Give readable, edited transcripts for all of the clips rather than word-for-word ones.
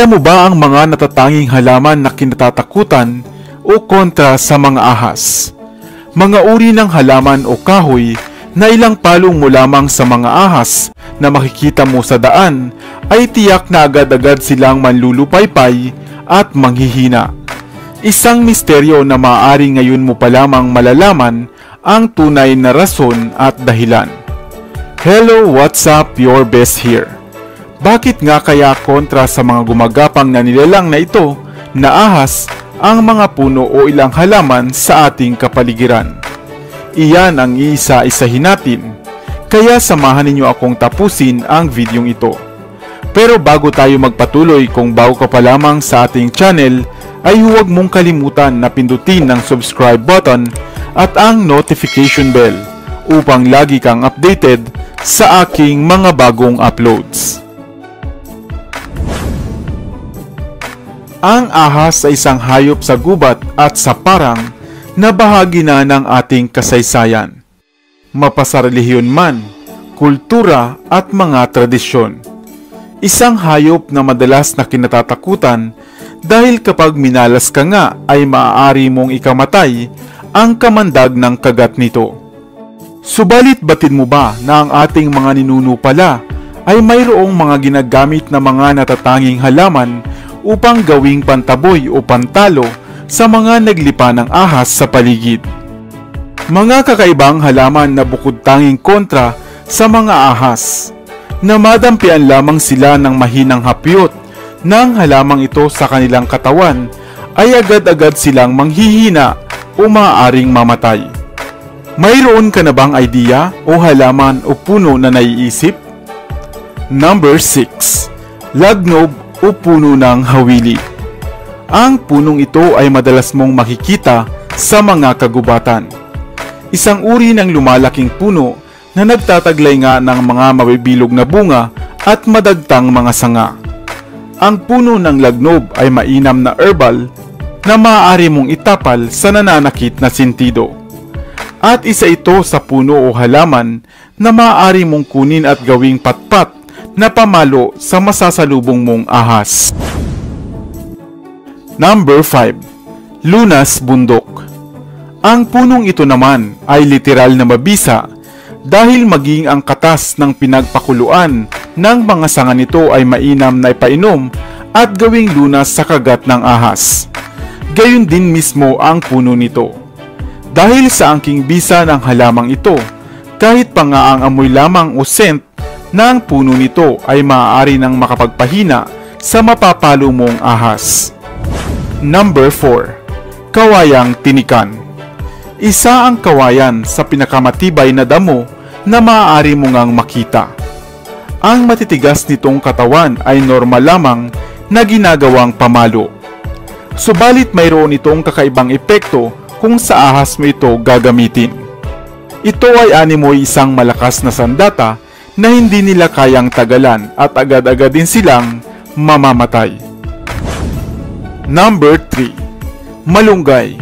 Alam mo ba ang mga natatanging halaman na kinatatakutan o kontra sa mga ahas? Mga uri ng halaman o kahoy na ilang palong mo lamang sa mga ahas na makikita mo sa daan ay tiyak na agad-agad silang manlulupaypay at manghihina. Isang misteryo na maaari ngayon mo pa lamang malalaman ang tunay na rason at dahilan. Hello, what's up? Your best here. Bakit nga kaya kontra sa mga gumagapang na nilalang na ito na ahas ang mga puno o ilang halaman sa ating kapaligiran? Iyan ang iisa-isahin natin, kaya samahan ninyo akong tapusin ang videong ito. Pero bago tayo magpatuloy, kung bago ka pa lamang sa ating channel, ay huwag mong kalimutan na pindutin ang subscribe button at ang notification bell upang lagi kang updated sa aking mga bagong uploads. Ang ahas ay isang hayop sa gubat at sa parang na bahagi na ng ating kasaysayan, mapasarelihiyon man, kultura at mga tradisyon. Isang hayop na madalas na kinatatakutan dahil kapag minalas ka nga ay maaari mong ikamatay ang kamandag ng kagat nito. Subalit batid mo ba na ang ating mga ninuno pala ay mayroong mga ginagamit na mga natatanging halaman upang gawing pantaboy o pantalo sa mga naglipa ng ahas sa paligid? Mga kakaibang halaman na bukod tanging kontra sa mga ahas, na madampian lamang sila ng mahinang hapyot ng halamang ito sa kanilang katawan ay agad-agad silang manghihina o maaaring mamatay. Mayroon ka na bang idea o halaman o puno na naiisip? Number 6. Lagnob o puno ng hawili. Ang punong ito ay madalas mong makikita sa mga kagubatan. Isang uri ng lumalaking puno na nagtataglay nga ng mga mabibilog na bunga at madagtang mga sanga. Ang puno ng lagnob ay mainam na herbal na maaari mong itapal sa nananakit na sentido. At isa ito sa puno o halaman na maaari mong kunin at gawing patpat na pamalo sa masasalubong mong ahas. Number 5. Lunas bundok. Ang punong ito naman ay literal na mabisa dahil maging ang katas ng pinagpakuluan ng mga sanga nito ay mainam na ipainom at gawing lunas sa kagat ng ahas. Gayon din mismo ang puno nito. Dahil sa angking bisa ng halamang ito, kahit pa nga ang amoy lamang o scent ng puno nito ay maaari nang makapagpahina sa mapapalo mong ahas. Number 4. Kawayang tinikan. Isa ang kawayan sa pinakamatibay na damo na maaari mo ngang makita. Ang matitigas nitong katawan ay normal lamang na ginagawang pamalo. Subalit mayroon itong kakaibang epekto kung sa ahas mo ito gagamitin. Ito ay animoy isang malakas na sandata na hindi nila kayang tagalan at agad-agad din silang mamamatay. Number 3. Malunggay.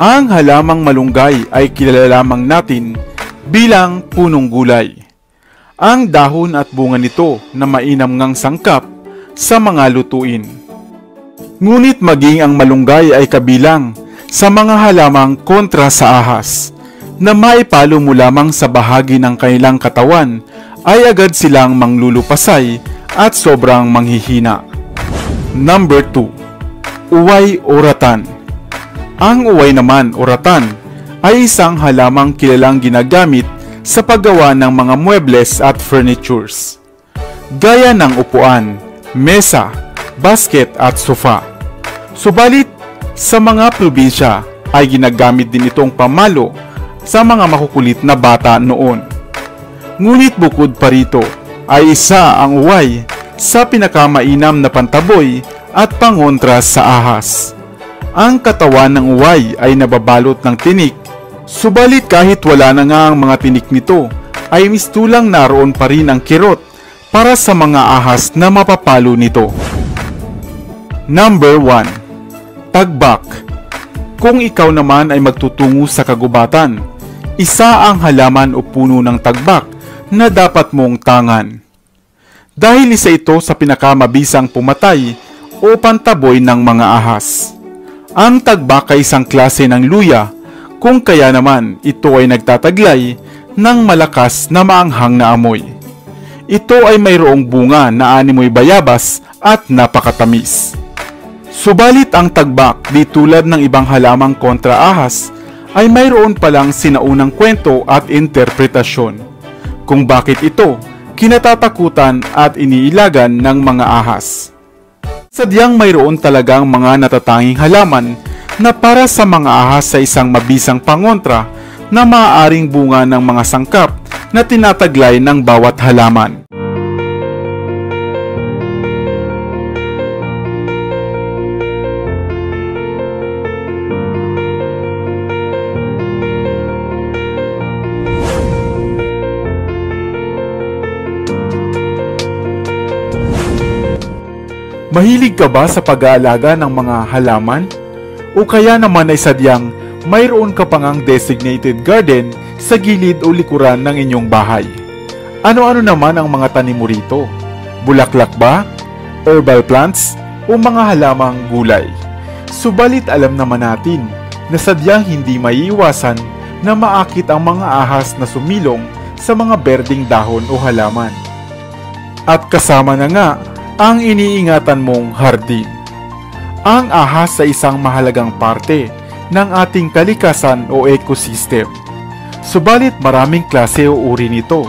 Ang halamang malunggay ay kilala lamang natin bilang punong gulay. Ang dahon at bunga nito na mainam ngang sangkap sa mga lutuin. Ngunit maging ang malunggay ay kabilang sa mga halamang kontra sa ahas, na maipalo mo lamang sa bahagi ng kanilang katawan ay agad silang manglulupasay at sobrang manghihina. Number 2. Uway o ratan. Ang uway naman o ratan ay isang halamang kilalang ginagamit sa paggawa ng mga muebles at furnitures, gaya ng upuan, mesa, basket at sofa. Subalit, sa mga probinsya ay ginagamit din itong pamalo sa mga makukulit na bata noon. Ngunit bukod pa rito ay isa ang uway sa pinakamainam na pantaboy at pangontra sa ahas. Ang katawan ng uway ay nababalot ng tinik, subalit kahit wala na nga ang mga tinik nito, ay mistulang naroon pa rin ang kirot para sa mga ahas na mapapalo nito. Number 1. Tagbak. Kung ikaw naman ay magtutungo sa kagubatan, isa ang halaman o puno ng tagbak na dapat mong tangan. Dahil isa ito sa pinakamabisang pumatay o pantaboy ng mga ahas. Ang tagbak ay isang klase ng luya, kung kaya naman ito ay nagtataglay ng malakas na maanghang na amoy. Ito ay mayroong bunga na animoy bayabas at napakatamis. Subalit ang tagbak, di tulad ng ibang halamang kontra-ahas, ay mayroon palang sinaunang kwento at interpretasyon kung bakit ito kinatatakutan at iniilagan ng mga ahas. Sadyang mayroon talagang mga natatanging halaman na para sa mga ahas sa isang mabisang pangontra na maaaring bunga ng mga sangkap na tinataglay ng bawat halaman. Mahilig ka ba sa pag-aalaga ng mga halaman? O kaya naman ay sadyang mayroon ka pang designated garden sa gilid o likuran ng inyong bahay? Ano-ano naman ang mga tanim mo rito? Bulaklak ba? Herbal plants? O mga halamang gulay? Subalit alam naman natin na sadyang hindi maiiwasan na maakit ang mga ahas na sumilong sa mga berdeng dahon o halaman. At kasama na nga ang iniingatan mong hardin. Ang ahas sa isang mahalagang parte ng ating kalikasan o ecosystem. Subalit maraming klase o uri nito.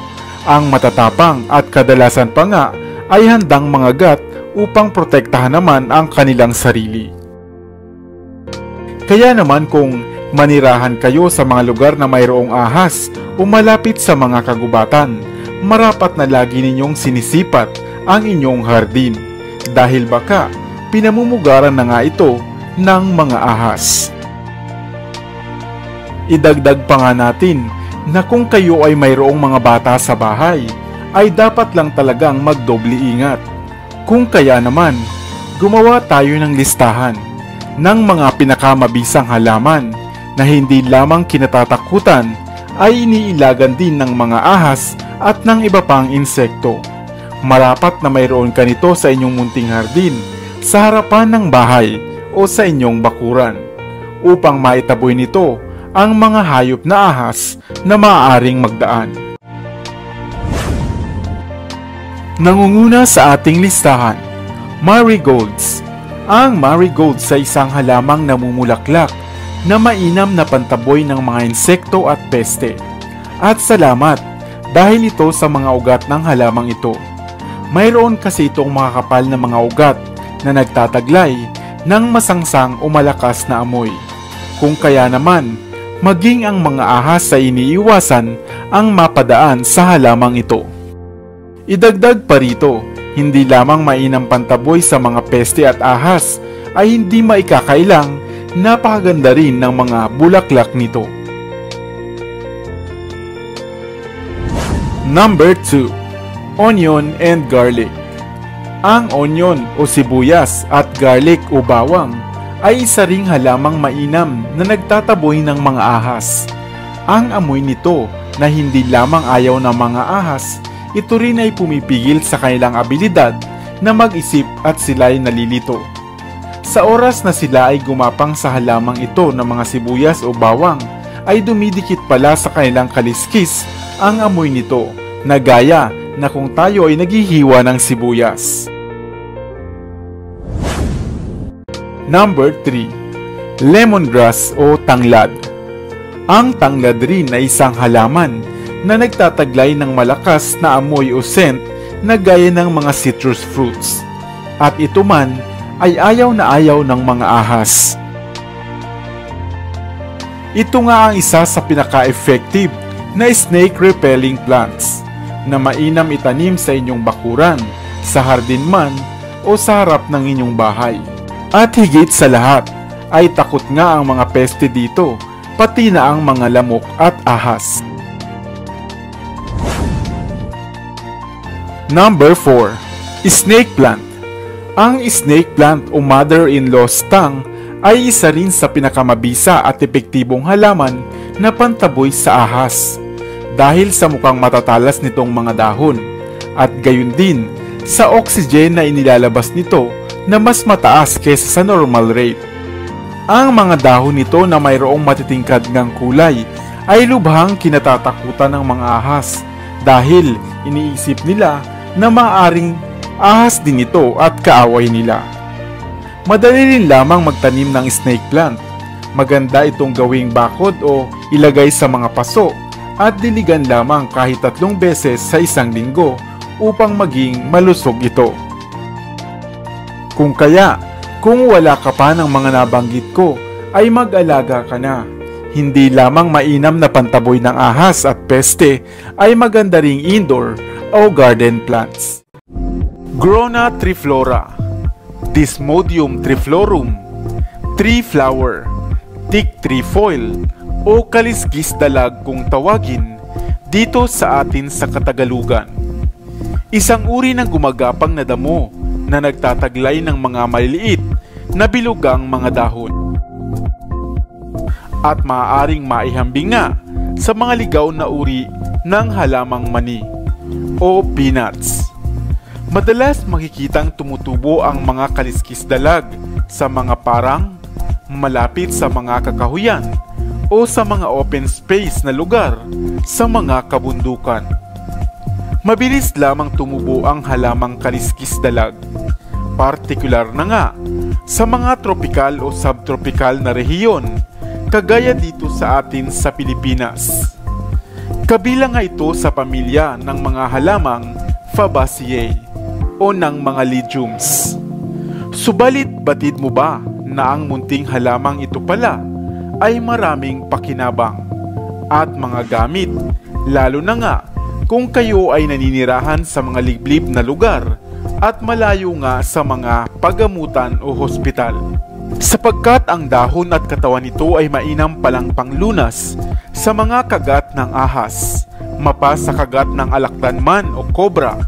Ang matatapang at kadalasan pa nga ay handang mangagat upang protektahan naman ang kanilang sarili. Kaya naman kung manirahan kayo sa mga lugar na mayroong ahas o malapit sa mga kagubatan, marapat na lagi ninyong sinisipat ang inyong hardin dahil baka pinamumugaran na nga ito ng mga ahas. Idagdag pa nga natin na kung kayo ay mayroong mga bata sa bahay, ay dapat lang talagang magdoble ingat. Kung kaya naman, gumawa tayo ng listahan ng mga pinakamabisang halaman na hindi lamang kinatatakutan ay iniilagan din ng mga ahas at ng iba pang insekto. Marapat na mayroon ka nito sa inyong munting hardin, sa harapan ng bahay o sa inyong bakuran, upang maitaboy nito ang mga hayop na ahas na maaaring magdaan. Nangunguna sa ating listahan, marigolds. Ang marigolds sa isang halamang namumulaklak na mainam na pantaboy ng mga insekto at peste. At salamat dahil ito sa mga ugat ng halamang ito. Mayroon kasi itong mga kapal na mga ugat na nagtataglay ng masangsang o malakas na amoy. Kung kaya naman, maging ang mga ahas ay iniiwasan ang mapadaan sa halamang ito. Idagdag pa rito, hindi lamang mainam pantaboy sa mga peste at ahas, ay hindi maikakailang napakaganda rin ng mga bulaklak nito. Number 2. Onion and garlic. Ang onion o sibuyas at garlic o bawang ay isa ring halamang mainam na nagtataboy ng mga ahas. Ang amoy nito na hindi lamang ayaw ng mga ahas, ito rin ay pumipigil sa kanilang abilidad na mag-isip at sila ay nalilito. Sa oras na sila ay gumapang sa halamang ito ng mga sibuyas o bawang, ay dumidikit pala sa kanilang kaliskis ang amoy nito na gaya na kung tayo ay naghihiwa ng sibuyas. Number 3. Lemongrass o tanglad. Ang tanglad rin ay isang halaman na nagtataglay ng malakas na amoy o scent na gaya ng mga citrus fruits. At ito man ay ayaw na ayaw ng mga ahas. Ito nga ang isa sa pinaka-effective na snake-repelling plants na mainam itanim sa inyong bakuran, sa hardin man o sa harap ng inyong bahay. At higit sa lahat, ay takot nga ang mga peste dito, pati na ang mga lamok at ahas. Number 4. Snake plant. Ang snake plant o mother-in-law's tongue ay isa rin sa pinakamabisa at epektibong halaman na pantaboy sa ahas dahil sa mukhang matatalas nitong mga dahon at gayon din sa oxygen na inilalabas nito na mas mataas kaysa sa normal rate. Ang mga dahon nito na mayroong matitingkad ngang kulay ay lubhang kinatatakutan ng mga ahas dahil iniisip nila na maaaring ahas din ito at kaaway nila. Madali rin lamang magtanim ng snake plant. Maganda itong gawing bakod o ilagay sa mga paso at diligan lamang kahit 3 beses sa isang linggo upang maging malusog ito. Kung wala ka pa ng mga nabanggit ko, ay mag-alaga ka na. Hindi lamang mainam na pantaboy ng ahas at peste, ay maganda ring indoor o garden plants. Grona triflora, Desmodium triflorum, tree flower, thick trefoil o kaliskis dalag kung tawagin dito sa atin sa Katagalugan. Isang uri ng gumagapang na damo na nagtataglay ng mga maliliit na bilugang mga dahon. At maaaring maihambing nga sa mga ligaw na uri ng halamang mani o peanuts. Madalas makikitang tumutubo ang mga kaliskis dalag sa mga parang malapit sa mga kakahuyan o sa mga open space na lugar sa mga kabundukan. Mabilis lamang tumubo ang halamang kaliskis dalag, partikular na nga sa mga tropikal o subtropikal na rehiyon kagaya dito sa atin sa Pilipinas. Kabilang nga ito sa pamilya ng mga halamang Fabaceae o ng mga legumes. Subalit batid mo ba na ang munting halamang ito pala ay maraming pakinabang at mga gamit, lalo na nga kung kayo ay naninirahan sa mga liblib na lugar at malayo nga sa mga pagamutan o hospital. Sapagkat ang dahon at katawan nito ay mainam palang panglunas sa mga kagat ng ahas, mapa sa kagat ng alakdan man o kobra.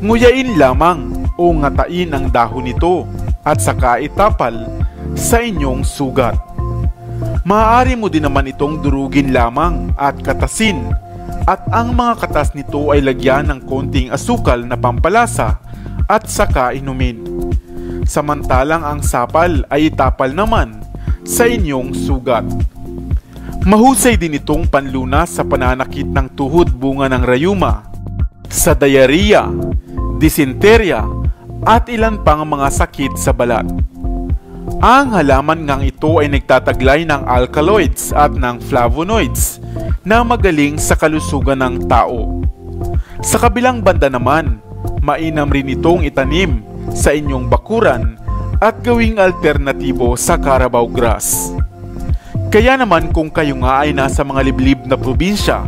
Nguyain lamang o ngatain ang dahon nito at saka itapal sa inyong sugat. Maaari mo din naman itong durugin lamang at katasin, at ang mga katas nito ay lagyan ng konting asukal na pampalasa at saka inumin. Samantalang ang sapal ay itapal naman sa inyong sugat. Mahusay din itong panlunas sa pananakit ng tuhod bunga ng rayuma, sa diarrhea, dysenteria at ilan pang mga sakit sa balat. Ang halaman ngang ito ay nagtataglay ng alkaloids at ng flavonoids na magaling sa kalusugan ng tao. Sa kabilang banda naman, mainam rin itong itanim sa inyong bakuran at gawing alternatibo sa Carabao grass. Kaya naman kung kayo nga ay nasa mga liblib na probinsya,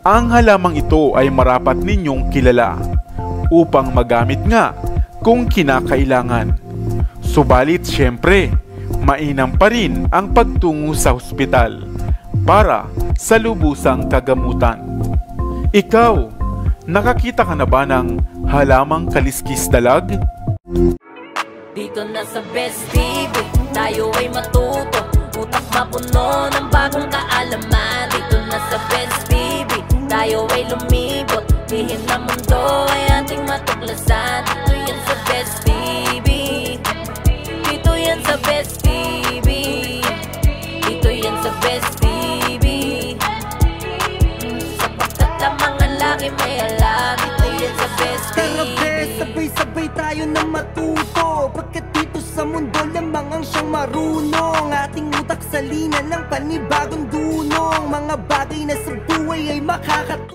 ang halamang ito ay marapat ninyong kilala upang magamit nga kung kinakailangan. Subalit syempre, mainam pa rin ang pagtungo sa ospital para sa lubusang kagamutan. Ikaw, nakakita ka na ba ng halamang kaliskis dalag? Dito na sa Best TV, tayo ay matuto, utak mapuno ng bagong kaalaman. Dito na sa Best TV, tayo ay lumibot, lihim na mundo ay ating matuklasan. Dito yan sa Best TV, dito yan sa Best TV, dito yan sa Best TV. Sapagkat lamang ang laki may alam, dito yan sa Best TV. Tara bes, sabay-sabay tayo na matuto, pagkat dito sa mundo lamang ang siyang marunong. Ating utak sa linan ng panibagong dunong, mga bagay na sa buhay ay makakatulong.